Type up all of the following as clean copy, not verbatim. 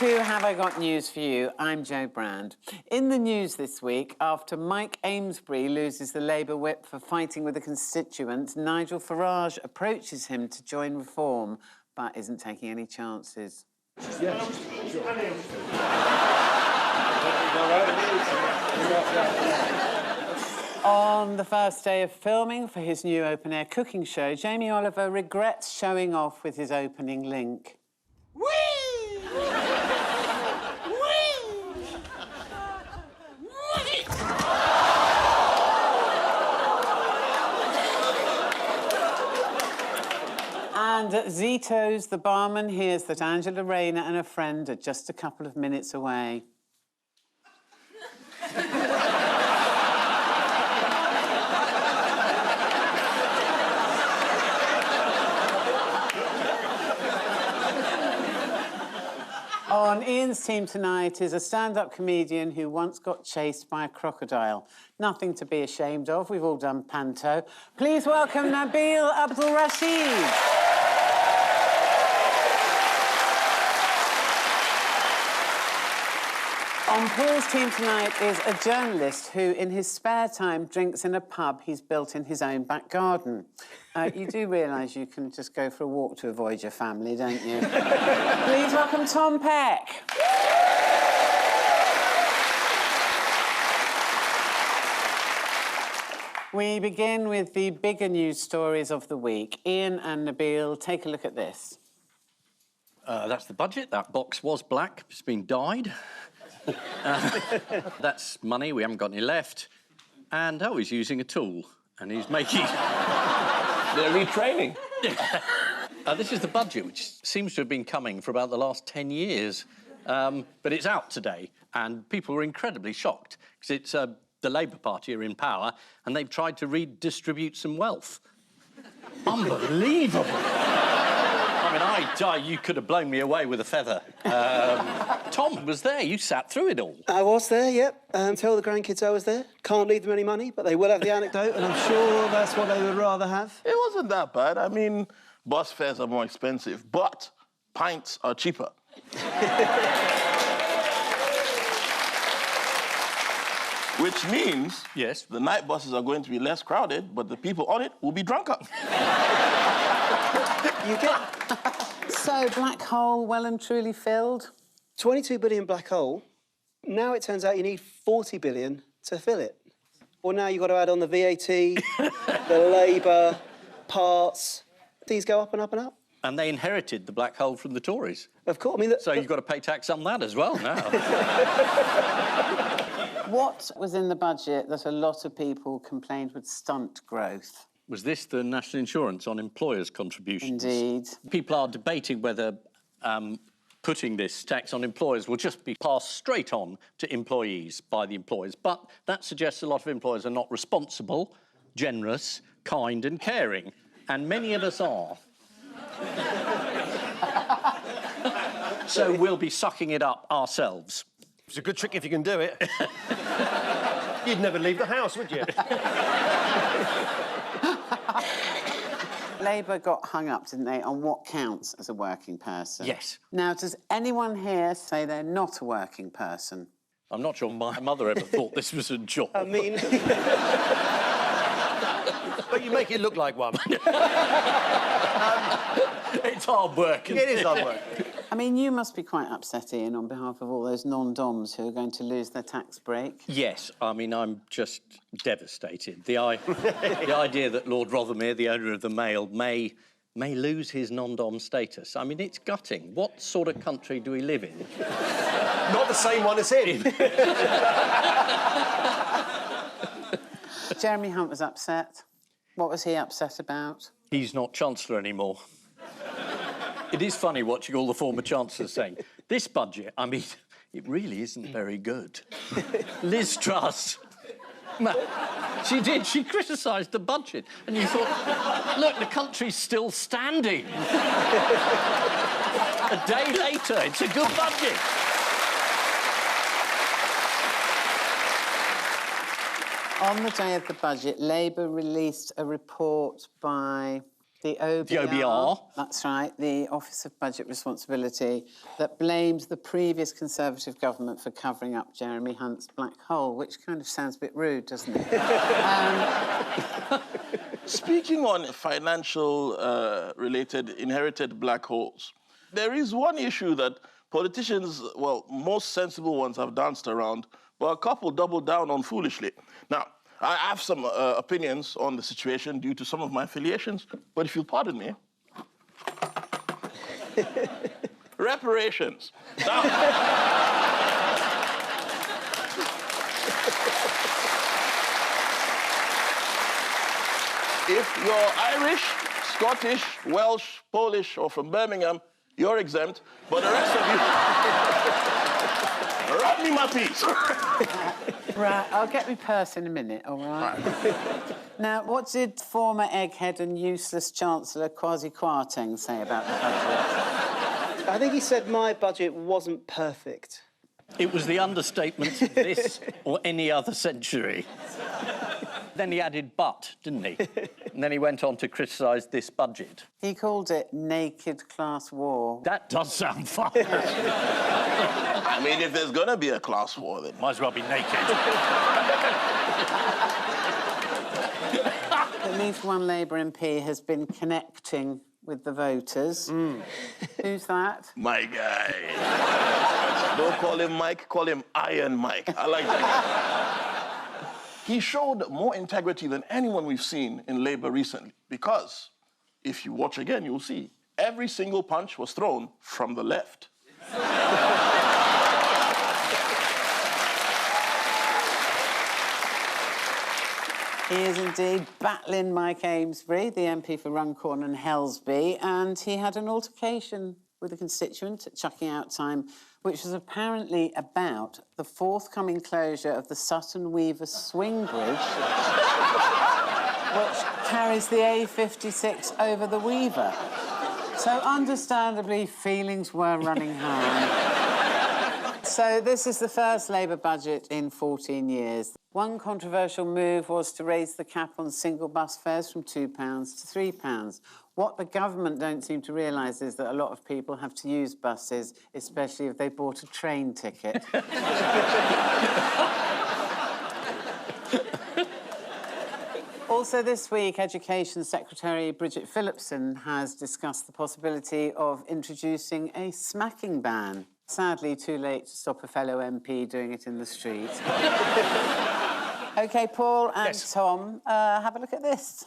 to Have I Got News for You? I'm Jo Brand. In the news this week, after Mike Amesbury loses the Labour whip for fighting with a constituent, Nigel Farage approaches him to join Reform, but isn't taking any chances. On the first day of filming for his new open-air cooking show, Jamie Oliver regrets showing off with his opening link. Whee! And at Zito's, the barman hears that Angela Rayner and a friend are just a couple of minutes away. On Ian's team tonight is a stand-up comedian who once got chased by a crocodile. Nothing to be ashamed of, we've all done panto. Please welcome Nabil Abdulrashid. On Paul's team tonight is a journalist who, in his spare time, drinks in a pub he's built in his own back garden. You do realise you can just go for a walk to avoid your family, don't you? Please welcome Tom Peck. We begin with the bigger news stories of the week. Ian and Nabil, take a look at this. That's the budget. That box was black. It's been dyed. That's money. We haven't got any left. And, oh, he's using a tool. And he's making... They're retraining. This is the budget, which seems to have been coming for about the last 10 years. But it's out today, and people were incredibly shocked, because it's the Labour Party are in power, and they've tried to redistribute some wealth. Unbelievable! I mean, you could have blown me away with a feather. Tom was there. You sat through it all. I was there, yep. Tell the grandkids I was there. Can't leave them any money, but they will have the anecdote, and I'm sure that's what they would rather have. It wasn't that bad. I mean, bus fares are more expensive, but pints are cheaper. Which means... Yes? The night buses are going to be less crowded, but the people on it will be drunker. You get... So, black hole well and truly filled? 22 billion black hole. Now it turns out you need 40 billion to fill it. Well, now you've got to add on the VAT, the Labour, parts. These go up and up and up. And they inherited the black hole from the Tories. Of course, I mean... So you've got to pay tax on that as well now. What was in the budget that a lot of people complained would stunt growth? Was this the national insurance on employers' contributions? Indeed. People are debating whether putting this tax on employers will just be passed straight on to employees by the employers. But that suggests a lot of employers are not responsible, generous, kind and caring. And many of us are. So we'll be sucking it up ourselves. It's a good trick if you can do it. You'd never leave the house, would you? Labour got hung up, didn't they, on what counts as a working person? Yes. Now, does anyone here say they're not a working person? I'm not sure my mother ever thought this was a job. I mean... But you make it look like one. It's hard work. It is hard work. I mean, you must be quite upset, Ian, on behalf of all those non-doms who are going to lose their tax break. Yes, I mean, I'm just devastated. The idea that Lord Rothermere, the owner of the Mail, may lose his non-dom status. I mean, it's gutting. What sort of country do we live in? Not the same one as him. Jeremy Hunt was upset. What was he upset about? He's not Chancellor anymore. It is funny watching all the former Chancellors saying, this budget, I mean, it really isn't very good. Liz Truss, she did, she criticised the budget. And you thought, look, the country's still standing. A day later, it's a good budget. On the day of the budget, Labour released a report by The OBR. The OBR. That's right, the Office of Budget Responsibility, that blamed the previous Conservative government for covering up Jeremy Hunt's black hole, which kind of sounds a bit rude, doesn't it? Speaking on financial related inherited black holes, there is one issue that politicians, well, most sensible ones have danced around, but a couple doubled down on foolishly. Now, I have some opinions on the situation due to some of my affiliations, but if you'll pardon me. Reparations. Now, if you're Irish, Scottish, Welsh, Polish, or from Birmingham, you're exempt, but the rest of you, wrap me my piece. Right, I'll get my purse in a minute, all right? Now, what did former egghead and useless Chancellor Kwasi Kwarteng say about the budget? I think he said my budget wasn't perfect. It was the understatement of this or any other century. Then he added but, didn't he? And then he went on to criticise this budget. He called it naked class war. That does sound fun. I mean, if there's gonna be a class war, then Might as well be naked. At least one Labour MP has been connecting with the voters. Who's that? my guy. Don't call him Mike, call him Iron Mike. I like that. He showed more integrity than anyone we've seen in Labour recently, because if you watch again, you'll see every single punch was thrown from the left. He is indeed battling Mike Amesbury, the MP for Runcorn and Helsby, and he had an altercation with a constituent at chucking out time, which was apparently about the forthcoming closure of the Sutton Weaver Swing Bridge, which carries the A56 over the Weaver. So, understandably, feelings were running high. So, this is the first Labour budget in 14 years. One controversial move was to raise the cap on single bus fares from £2 to £3. What the government don't seem to realise is that a lot of people have to use buses, especially if they bought a train ticket. Also this week, Education Secretary Bridget Phillipson has discussed the possibility of introducing a smacking ban. Sadly, too late to stop a fellow MP doing it in the street. OK, Paul and Tom, have a look at this.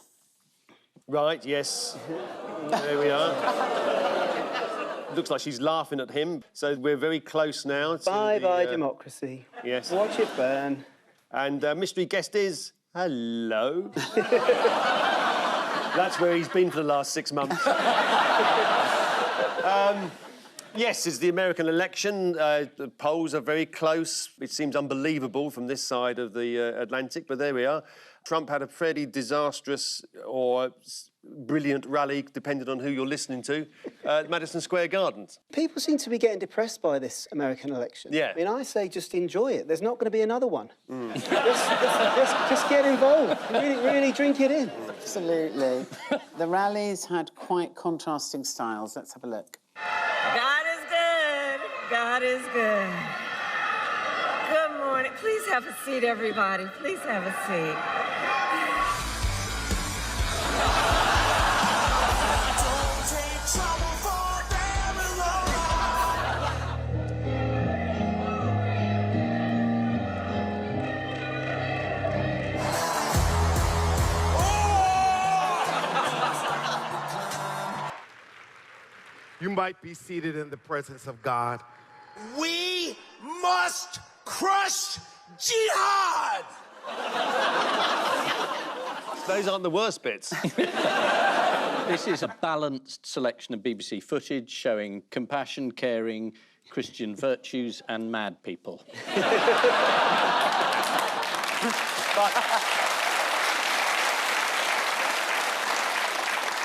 Right, yes. There we are. Looks like she's laughing at him. So we're very close now to Bye-bye, democracy. Yes. Watch it burn. And mystery guest is... Hello. That's where he's been for the last 6 months. Yes, it's the American election. The polls are very close. It seems unbelievable from this side of the Atlantic, but there we are. Trump had a fairly disastrous or brilliant rally, depending on who you're listening to, at Madison Square Garden. People seem to be getting depressed by this American election. Yeah. I mean, I say just enjoy it. There's not going to be another one. Just get involved. Really drink it in. Absolutely. The rallies had quite contrasting styles. Let's have a look. God is good. God is good. Good morning. Please have a seat, everybody. Please have a seat. You might be seated in the presence of God. We must crush jihad! Those aren't the worst bits. This is a balanced selection of BBC footage showing compassion, caring, Christian virtues and mad people.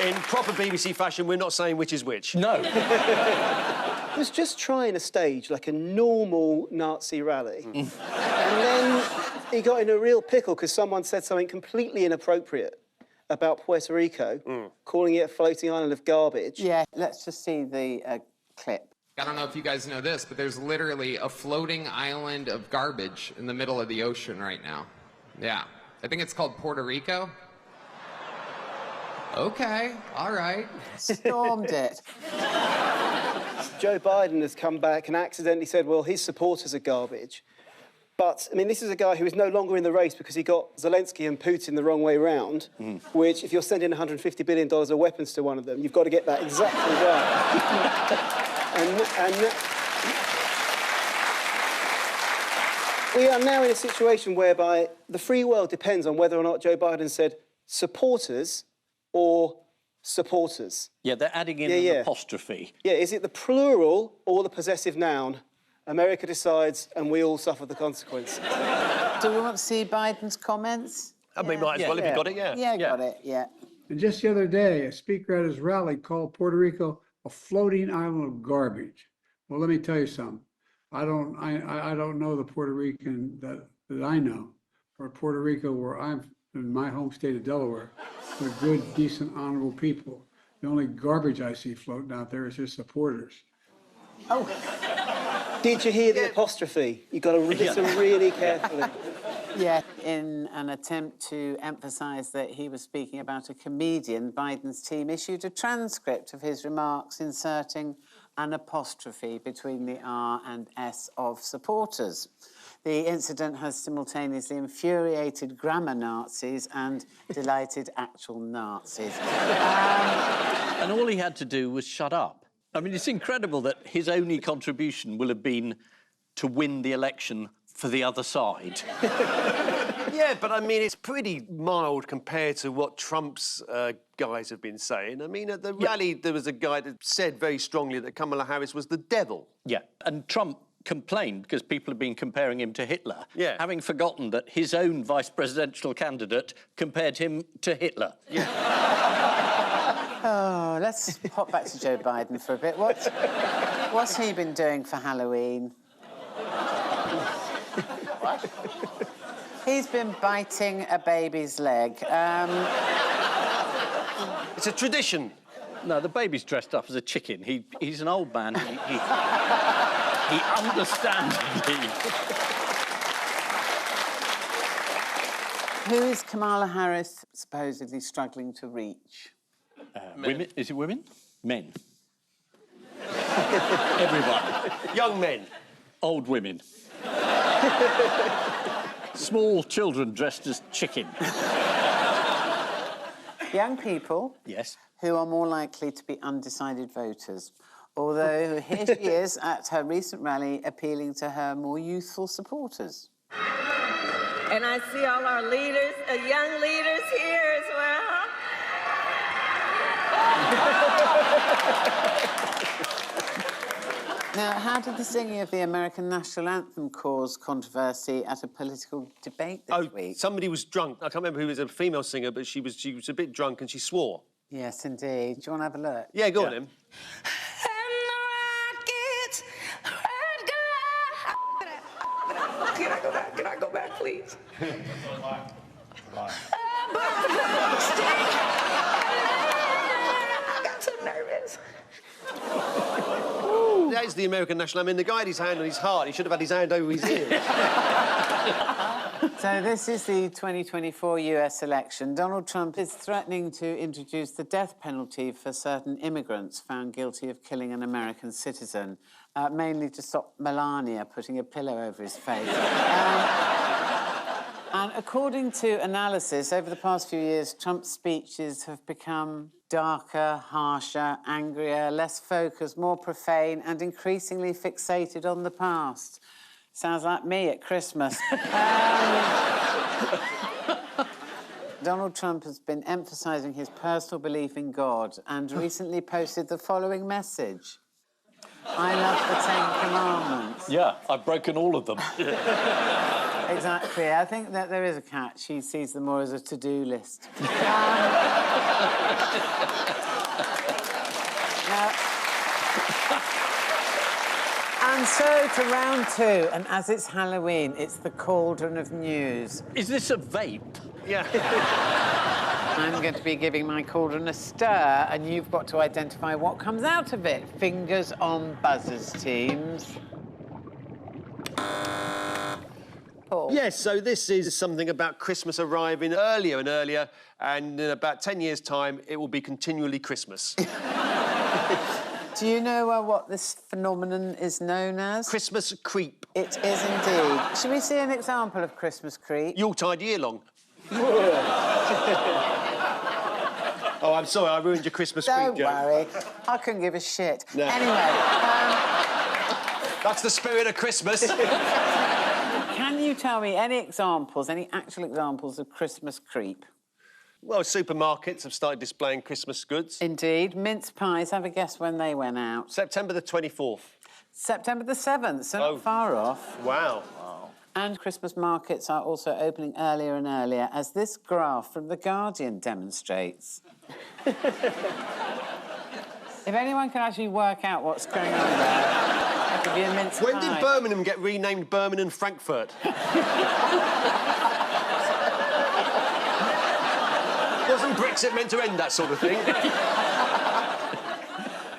In proper BBC fashion, we're not saying which is which. No. I was just trying to stage like a normal Nazi rally. And then he got in a real pickle because someone said something completely inappropriate about Puerto Rico, calling it a floating island of garbage. Yeah, let's just see the clip. I don't know if you guys know this, but there's literally a floating island of garbage in the middle of the ocean right now. Yeah. I think it's called Puerto Rico. Okay, all right. Stormed it. Joe Biden has come back and accidentally said, well, his supporters are garbage. But, I mean, this is a guy who is no longer in the race because he got Zelensky and Putin the wrong way round, which, if you're sending $150 billion of weapons to one of them, you've got to get that exactly right. We are now in a situation whereby the free world depends on whether or not Joe Biden said supporters or supporters. Yeah, they're adding in an apostrophe. Yeah, is it the plural or the possessive noun? America decides, and we all suffer the consequence. Do we want to see Biden's comments? I mean, might as well if you got it, Yeah, got it, yeah. And just the other day, a speaker at his rally called Puerto Rico a floating island of garbage. Well, let me tell you something. I don't know the Puerto Rican that I know, or Puerto Rico, where I'm in my home state of Delaware. They're good, decent, honorable people. The only garbage I see floating out there is his supporters. Oh. Did you hear the apostrophe? You've got to listen really carefully. Yeah, in an attempt to emphasise that he was speaking about a comedian, Biden's team issued a transcript of his remarks inserting an apostrophe between the R and S of supporters. The incident has simultaneously infuriated grammar Nazis and delighted actual Nazis. And all he had to do was shut up. I mean, it's incredible that his only contribution will have been to win the election for the other side. Yeah, but I mean, it's pretty mild compared to what Trump's guys have been saying. I mean, at the rally, there was a guy that said very strongly that Kamala Harris was the devil. Yeah, and Trump complained because people have been comparing him to Hitler, having forgotten that his own vice presidential candidate compared him to Hitler. Oh, let's hop back to Joe Biden for a bit. What's he been doing for Halloween? He's been biting a baby's leg. It's a tradition. No, the baby's dressed up as a chicken. He's an old man. He understands me. Who is Kamala Harris supposedly struggling to reach? Women? Is it women? Men. Everybody. Young men. Old women. Small children dressed as chicken. Young people. Yes. Who are more likely to be undecided voters. Although here she is at her recent rally appealing to her more youthful supporters. And I see all our leaders, young leaders here as well. Now, how did the singing of the American national anthem cause controversy at a political debate this week? Somebody was drunk. I can't remember who was a female singer, but she was a bit drunk and she swore. Yes, indeed. Do you want to have a look? Yeah, go on, then. Can I go back? Can I go back, please? I got so nervous. That is the American national anthem. The guy had his hand on his heart. He should have had his hand over his ear. So this is the 2024 US election. Donald Trump is threatening to introduce the death penalty for certain immigrants found guilty of killing an American citizen, mainly to stop Melania putting a pillow over his face. And according to analysis, over the past few years, Trump's speeches have become darker, harsher, angrier, less focused, more profane, and increasingly fixated on the past. Sounds like me at Christmas. Donald Trump has been emphasising his personal belief in God and recently posted the following message. I love the Ten Commandments. Yeah, I've broken all of them. Exactly. I think that there is a catch. He sees them more as a to-do list. And so to round two, and as it's Halloween, it's the cauldron of news. Is this a vape? Yeah. I'm going to be giving my cauldron a stir, and you've got to identify what comes out of it. Fingers on buzzers, teams. Paul. Yes, so this is something about Christmas arriving earlier and earlier, and in about 10 years' time, it will be continually Christmas. Do you know what this phenomenon is known as? Christmas creep. It is indeed. Should we see an example of Christmas creep? Yuletide year long. Oh, I'm sorry, I ruined your Christmas creep Don't joke. worry. I couldn't give a shit. No. Anyway, That's the spirit of Christmas. can you tell me any examples, any actual examples of Christmas creep? Well, supermarkets have started displaying Christmas goods. Indeed. Mince pies, have a guess when they went out. September the 24th. September the 7th, so not far off. Wow. And Christmas markets are also opening earlier and earlier, as this graph from The Guardian demonstrates. If anyone can actually work out what's going on there, I'll give you a mince When pie. did Birmingham get renamed Birmingham Frankfurt? Wasn't Brexit meant to end that sort of thing?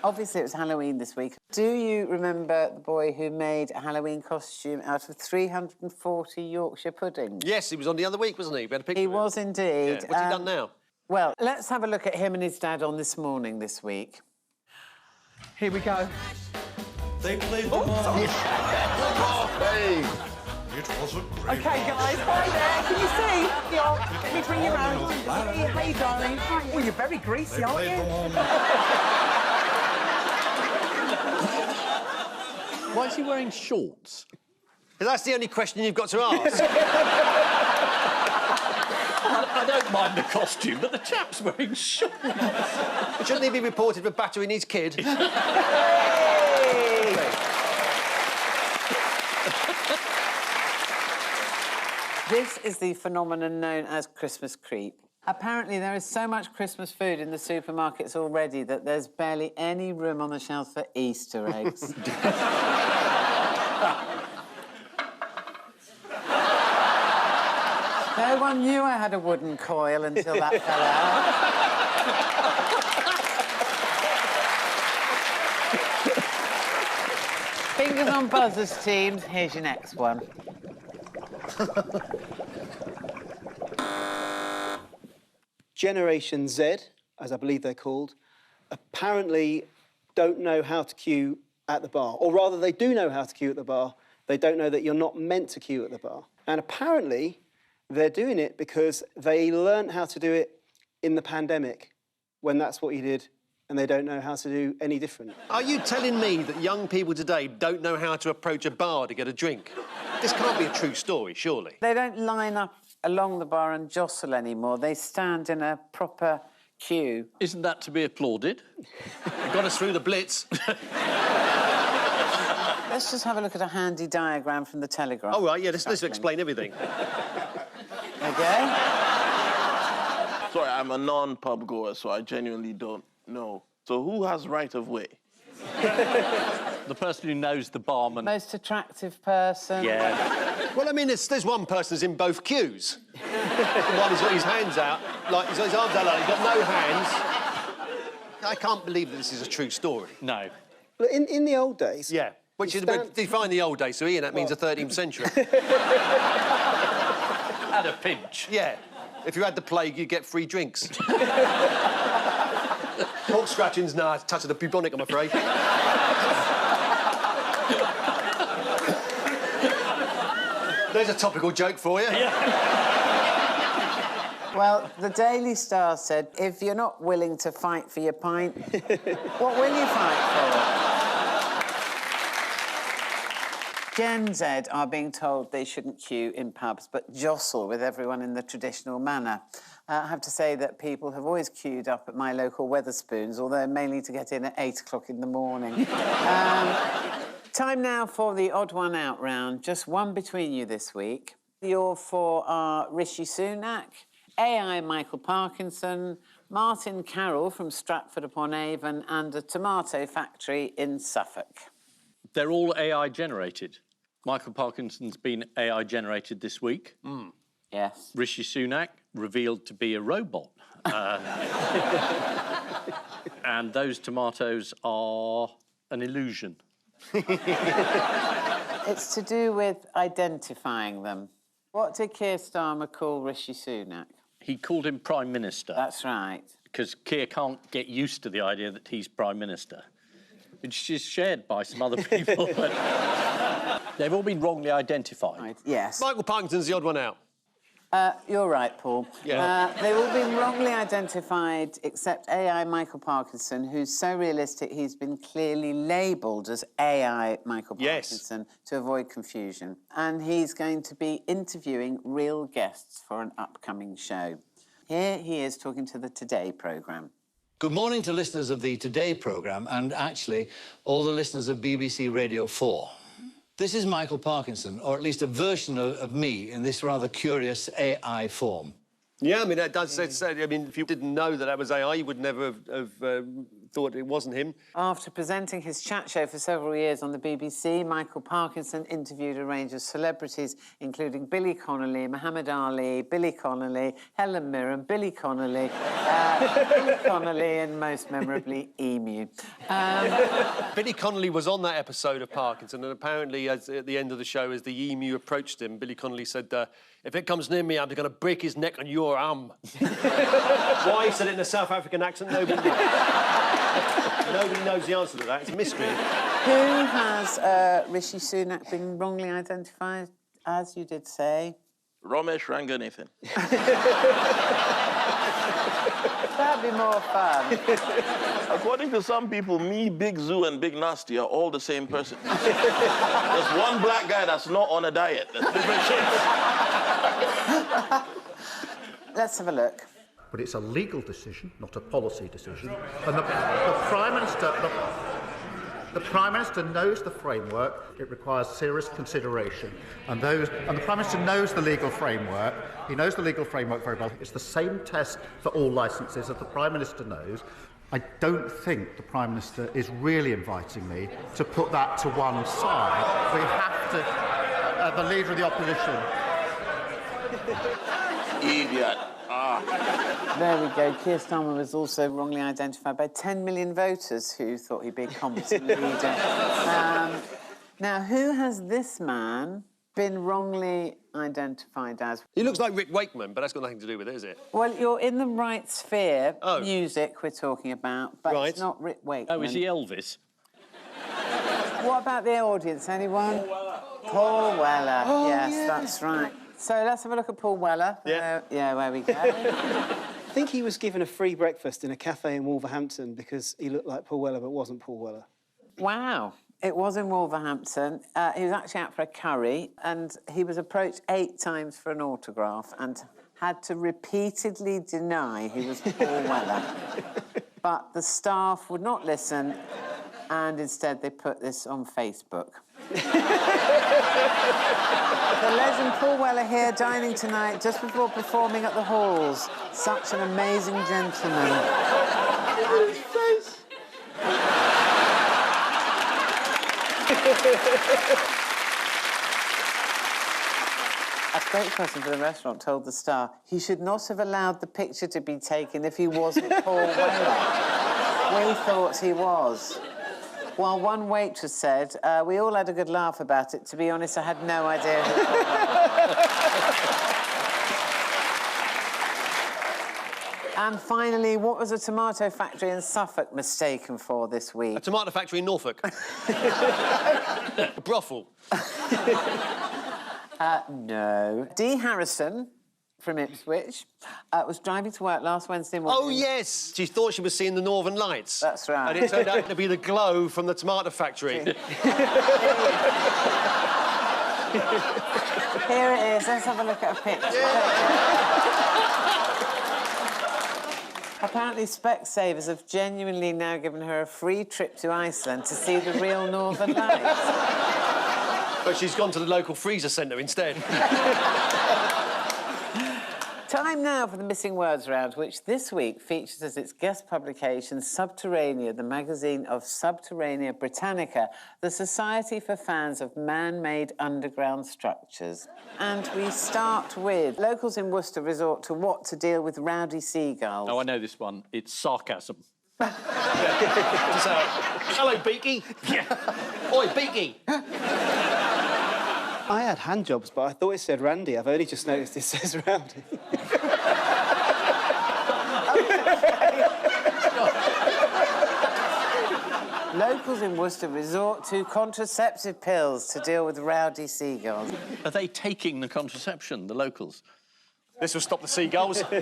Obviously, it was Halloween this week. Do you remember the boy who made a Halloween costume out of 340 Yorkshire puddings? Yes, he was on the other week, wasn't he? We had a picture He of him. was indeed. Yeah. What's he done now? Well, let's have a look at him and his dad on This Morning this week. Here we go. They played the ball. Hey, it was a great Okay, guys, hi there. Can you see? Yeah, let me bring you round. Hey, darling. Oh, you're very greasy, aren't you? Why is he wearing shorts? That's the only question you've got to ask. I don't mind the costume, but the chap's wearing shorts. Shouldn't he be reported for battering his kid? This is the phenomenon known as Christmas creep. Apparently, there is so much Christmas food in the supermarkets already that there's barely any room on the shelves for Easter eggs. No one knew I had a wooden coil until that fell out. Fingers on buzzers, teams. Here's your next one. Generation Z, as I believe they're called, apparently don't know how to queue at the bar. Or rather, they do know how to queue at the bar. They don't know that you're not meant to queue at the bar. And apparently, they're doing it because they learned how to do it in the pandemic, when that's what you did, and they don't know how to do any different. Are you telling me that young people today don't know how to approach a bar to get a drink? This can't be a true story, surely. They don't line up along the bar and jostle anymore. They stand in a proper queue. Isn't that to be applauded? You got us through the Blitz. Let's just have a look at a handy diagram from the Telegraph. Oh, right, yeah, this will explain everything. Okay. Sorry, I'm a non-pub goer, so I genuinely don't know. So who has right of way? The person who knows the barman. Most attractive person. Yeah. Well, I mean, there's one person who's in both queues. One, he's got his hands out, like, he's got his arms out, like, he's got no hands. I can't believe that this is a true story. No. But in the old days... Yeah. Which is, define the old days, so Ian, that means the 13th century. At a pinch. Yeah. If you had the plague, you'd get free drinks. Pork scratchings, nah, it's a touch of the bubonic, I'm afraid. There's a topical joke for you. Yeah. Well, the Daily Star said, if you're not willing to fight for your pint, what will you fight for? Gen Z are being told they shouldn't queue in pubs, but jostle with everyone in the traditional manner. I have to say that people have always queued up at my local Wetherspoons, although mainly to get in at 8 o'clock in the morning. Time now for the odd one out round. Just one between you this week. Your four are Rishi Sunak, AI Michael Parkinson, Martin Carroll from Stratford-upon-Avon, and a tomato factory in Suffolk. They're all AI generated. Michael Parkinson's been AI generated this week. Yes. Rishi Sunak, revealed to be a robot. And those tomatoes are an illusion. It's to do with identifying them. What did Keir Starmer call Rishi Sunak? He called him Prime Minister. That's right. Because Keir can't get used to the idea that he's Prime Minister, which is shared by some other people. But they've all been wrongly identified. Right. Yes. Michael Parkinson's the odd one out. You're right, Paul. Yeah. They've all been wrongly identified, except AI Michael Parkinson, who's so realistic he's been clearly labelled as AI Michael Parkinson to avoid confusion. And he's going to be interviewing real guests for an upcoming show. Here he is talking to the Today programme. Good morning to listeners of the Today programme and actually all the listeners of BBC Radio 4. This is Michael Parkinson, or at least a version of me in this rather curious AI form. Yeah, I mean, that does say, I mean, if you didn't know that was AI, you would never have thought it wasn't him. After presenting his chat show for several years on the BBC, Michael Parkinson interviewed a range of celebrities, including Billy Connolly, Muhammad Ali, Billy Connolly, Helen Mirren, Billy Connolly, and most memorably, Emu. Billy Connolly was on that episode of Parkinson, and apparently, at the end of the show, as the Emu approached him, Billy Connolly said, if it comes near me, I'm going to break his neck on your arm. Why he said it in a South African accent, nobody knows. Nobody knows the answer to that. It's a mystery. Who has Rishi Sunak been wrongly identified as, you did say? Ramesh Ranganathan. That'd be more fun. According to some people, me, Big Zoo, and Big Nasty are all the same person. There's one black guy that's not on a diet. That's different shapes. Let's have a look. But it's a legal decision, not a policy decision. And the Prime Minister knows the framework. It requires serious consideration. And the Prime Minister knows the legal framework. He knows the legal framework very well. It's the same test for all licences that the Prime Minister knows. I don't think the Prime Minister is really inviting me to put that to one side. We have to... the Leader of the Opposition... Idiot. There we go. Keir Starmer was also wrongly identified by 10 million voters who thought he'd be a competent leader. Now, who has this man been wrongly identified as? He looks like Rick Wakeman, but that's got nothing to do with it, is it? Well, you're in the right sphere. Music we're talking about, but it's not Rick Wakeman. Oh, is he Elvis? What about the audience? Anyone? Paul Weller. Oh, yes, yeah. that's right. So let's have a look at Paul Weller. Yeah. Where we go. I think he was given a free breakfast in a cafe in Wolverhampton because he looked like Paul Weller but wasn't Paul Weller. Wow. It was in Wolverhampton. He was actually out for a curry and he was approached 8 times for an autograph and had to repeatedly deny he was Paul Weller. But the staff would not listen and instead they put this on Facebook. The legend Paul Weller here dining tonight just before performing at the Halls. Such an amazing gentleman. A spokesperson for the restaurant told the Star he should not have allowed the picture to be taken if he wasn't Paul Weller. We thought he was. While one waitress said, we all had a good laugh about it. To be honest, I had no idea who Paul Weller was. And finally, what was a tomato factory in Suffolk mistaken for this week? A tomato factory in Norfolk. A brothel. No. Dee Harrison from Ipswich was driving to work last Wednesday morning. Oh, yes! She thought she was seeing the Northern Lights. That's right. And it turned out to be the glow from the tomato factory. Here it is. Let's have a look at a picture. Apparently, Specsavers have genuinely now given her a free trip to Iceland to see the real Northern Lights. But she's gone to the local freezer centre instead. Time now for the Missing Words Round, which this week features as its guest publication Subterranea, the magazine of Subterranea Britannica, the society for fans of man-made underground structures. And we start with locals in Worcester resort to what to deal with rowdy seagulls? Oh, I know this one. It's sarcasm. Hello, Beaky. Yeah. Oi, Beaky. I had hand jobs, but I thought it said Randy. I've only just noticed it says Randy. Locals in Worcester resort to contraceptive pills to deal with rowdy seagulls. Are they taking the contraception, the locals? This will stop the seagulls. The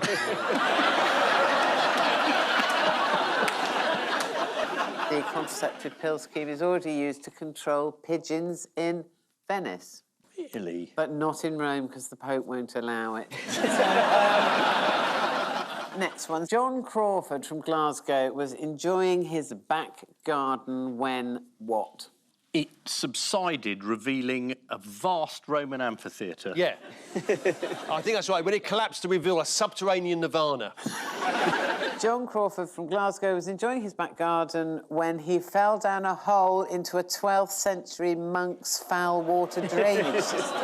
contraceptive pill scheme is already used to control pigeons in Venice. Really? But not in Rome, because the Pope won't allow it. Next one. John Crawford from Glasgow was enjoying his back garden when what? It subsided, revealing a vast Roman amphitheatre. Yeah. I think that's right. When it collapsed to reveal a subterranean nirvana. John Crawford from Glasgow was enjoying his back garden when he fell down a hole into a 12th century monk's foul water drainage system.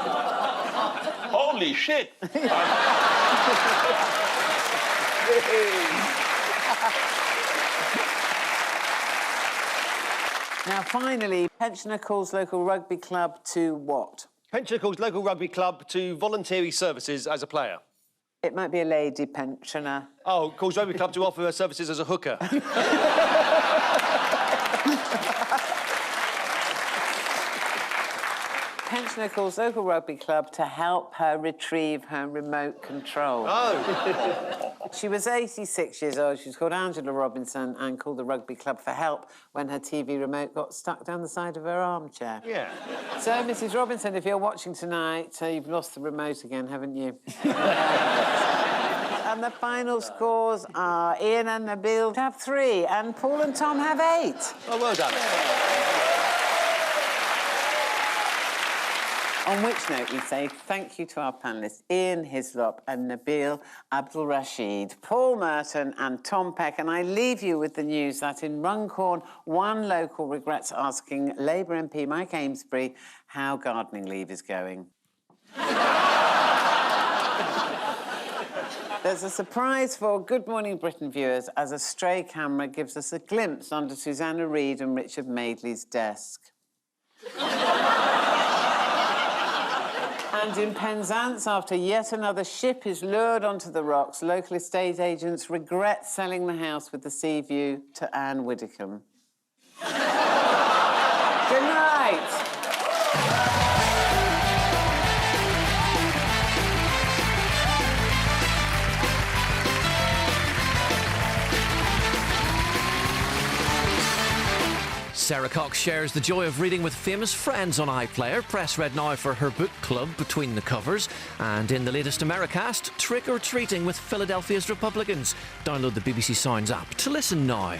Holy shit! Now, finally, pensioner calls local rugby club to what? Pensioner calls local rugby club to voluntary services as a player. It might be a lady pensioner. Oh, calls rugby club to offer her services as a hooker. Pensioner calls local rugby club to help her retrieve her remote control. Oh. She was 86 years old. She was called Angela Robinson and called the rugby club for help when her TV remote got stuck down the side of her armchair. Yeah. So, Mrs. Robinson, if you're watching tonight, you've lost the remote again, haven't you? And the final scores are Ian and Nabil have 3 and Paul and Tom have 8. Oh, well done. On which note, we say thank you to our panellists, Ian Hislop and Nabil Abdulrashid, Paul Merton and Tom Peck. And I leave you with the news that in Runcorn, one local regrets asking Labour MP Mike Amesbury how gardening leave is going. There's a surprise for Good Morning Britain viewers as a stray camera gives us a glimpse under Susanna Reid and Richard Madeley's desk. And in Penzance, after yet another ship is lured onto the rocks, local estate agents regret selling the house with the sea view to Anne Widdicombe. Good night. Sarah Cox shares the joy of reading with famous friends on iPlayer. Press red now for her book club Between the Covers. And in the latest Americast, trick or treating with Philadelphia's Republicans. Download the BBC Sounds app to listen now.